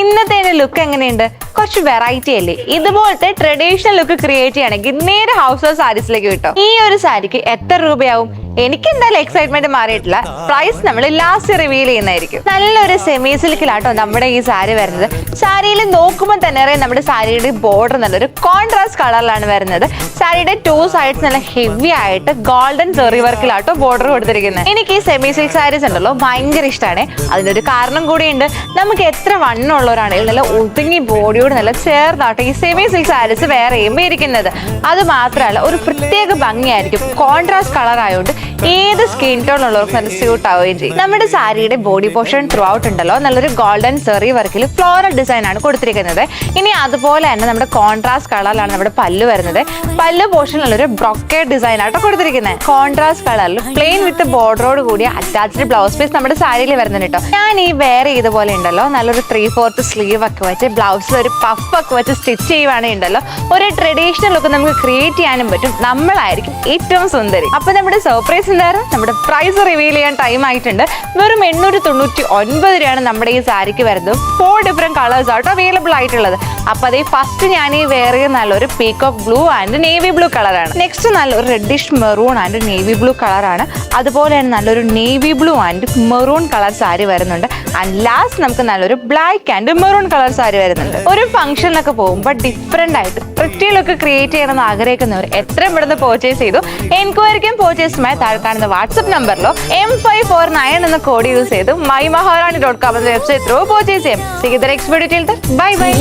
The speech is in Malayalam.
ഇന്നത്തെ ലുക്ക് എങ്ങനെയുണ്ട്? കുറച്ച് വെറൈറ്റി അല്ലേ? ഇതുപോലത്തെ ട്രഡീഷണൽ ലുക്ക് ക്രിയേറ്റ് ചെയ്യണമെങ്കിൽ നേരെ ഹൗസ് ഓഫ് സാരീസിലേക്ക് കിട്ടും. ഈ ഒരു സാരിക്ക് എത്ര രൂപയാവും? എനിക്ക് എന്തായാലും എക്സൈറ്റ്മെന്റ് മാറിയിട്ടില്ല. പ്രൈസ് നമ്മൾ ലാസ്റ്റ് റിവീൽ ചെയ്യുന്നതായിരിക്കും. നല്ലൊരു സെമി സിൽക്കിലാട്ടോ നമ്മുടെ ഈ സാരി വരുന്നത്. സാരിയിൽ നോക്കുമ്പോൾ തന്നെ അറിയാം നമ്മുടെ സാരിയുടെ ബോർഡർ നല്ലൊരു കോൺട്രാസ്റ്റ് കളറിലാണ് വരുന്നത്. സാരിയുടെ 2 സൈഡ്സ് നല്ല ഹെവി ആയിട്ട് ഗോൾഡൻ സെറി വർക്കിലാട്ടോ ബോർഡർ കൊടുത്തിരിക്കുന്നത്. എനിക്ക് ഈ സെമി സിൽക്ക് സാരീസ് ഉണ്ടല്ലോ ഭയങ്കര ഇഷ്ടമാണ്. അതിനൊരു കാരണം കൂടിയുണ്ട്. നമുക്ക് എത്ര വണ്ണമുള്ളവരാണെങ്കിലും നല്ല ഒതുങ്ങി ബോഡിയോട് നല്ല ചേർന്നാട്ടോ ഈ സെമി സിൽക്ക് സാരീസ് വേറെ ചെയ്യുമ്പോൾ ഇരിക്കുന്നത്. അത് മാത്രമല്ല ഒരു പ്രത്യേക ഭംഗിയായിരിക്കും. കോൺട്രാസ്റ്റ് കളർ ആയതുകൊണ്ട് ഏത് സ്കിൻ ടോൺ ഉള്ളവർക്ക് നല്ല സ്യൂട്ട് ആവുകയും ചെയ്യും. നമ്മുടെ സാരിയുടെ ബോഡി പോർഷൻ ത്രൂ ഔട്ട് ഉണ്ടല്ലോ നല്ലൊരു ഗോൾഡൻ സെറി വർക്കിൽ ഫ്ലോറൽ ഡിസൈൻ ആണ് കൊടുത്തിരിക്കുന്നത്. ഇനി അതുപോലെ തന്നെ നമ്മുടെ കോൺട്രാസ്റ്റ് കളറിലാണ് നമ്മുടെ പല്ല് വരുന്നത്. പല്ല് പോർഷൻ നല്ലൊരു ബ്രൊക്കേഡ് ഡിസൈൻ ആട്ടോ കൊടുത്തിരിക്കുന്നത്. കോൺട്രാസ്റ്റ് കളറിൽ പ്ലെയിൻ വിത്ത് ബോർഡറോട് കൂടിയ അറ്റാച്ച്ഡ് ബ്ലൗസ് പീസ് നമ്മുടെ സാരിയിൽ വരുന്നുണ്ട് കേട്ടോ. ഞാൻ ഈ വേറെ ഇതുപോലെ ഉണ്ടല്ലോ നല്ലൊരു 3/4 സ്ലീവ് ഒക്കെ വെച്ച് ബ്ലൗസിൽ ഒരു പഫ് ഒക്കെ വെച്ച് സ്റ്റിച്ച് ചെയ്യുവാണെങ്കിൽ ഉണ്ടല്ലോ ഒരു ട്രഡീഷണൽ ലുക്ക് നമുക്ക് ക്രിയേറ്റ് ചെയ്യാനും പറ്റും. നമ്മളായിരിക്കും ഏറ്റവും സുന്ദരി. അപ്പൊ നമ്മുടെ സർപ്രൈസ് എന്തായാലും നമ്മുടെ പ്രൈസ് റിവീൽ ചെയ്യാൻ ടൈം ആയിട്ടുണ്ട്. വെറും 899 രൂപയാണ് നമ്മുടെ ഈ സാരിക്ക് വരുന്നത്. 4 ഡിഫറെന്റ് കളേഴ്സ് ആട്ടോ അവൈലബിൾ ആയിട്ടുള്ളത്. അപ്പൊ അതേ ഫസ്റ്റ് ഞാൻ ഈ വേറെ നല്ലൊരു peacock blue and navy blue കളറാണ്. നെക്സ്റ്റ് നല്ലൊരു reddish maroon and navy blue കളറാണ്. അതുപോലെ തന്നെ നല്ലൊരു navy blue and maroon colour sari വരുന്നുണ്ട്. ആൻഡ് ലാസ്റ്റ് നമുക്ക് നല്ലൊരു black and maroon colour sari വരുന്നുണ്ട്. ഒരു ഫംഗ്ഷനിലൊക്കെ പോകുമ്പോൾ ഡിഫറെന്റ് ആയിട്ട് പ്രിറ്റി ലുക്ക് ക്രിയേറ്റ് ചെയ്യണമെന്ന് ആഗ്രഹിക്കുന്നവർ എത്രയും പെട്ടെന്ന് പർച്ചേസ് ചെയ്തു. എൻക്വയറിക്കും പർച്ചേസുമായി താഴെ കാണുന്ന വാട്സ്ആപ്പ് നമ്പറിലോ M549 എന്ന കോഡ് യൂസ് ചെയ്തു mymaharani.com എന്ന വെബ്സൈറ്റ് ത്രൂ പർച്ചേസ് ചെയ്യാം. See you the next video. Bye bye.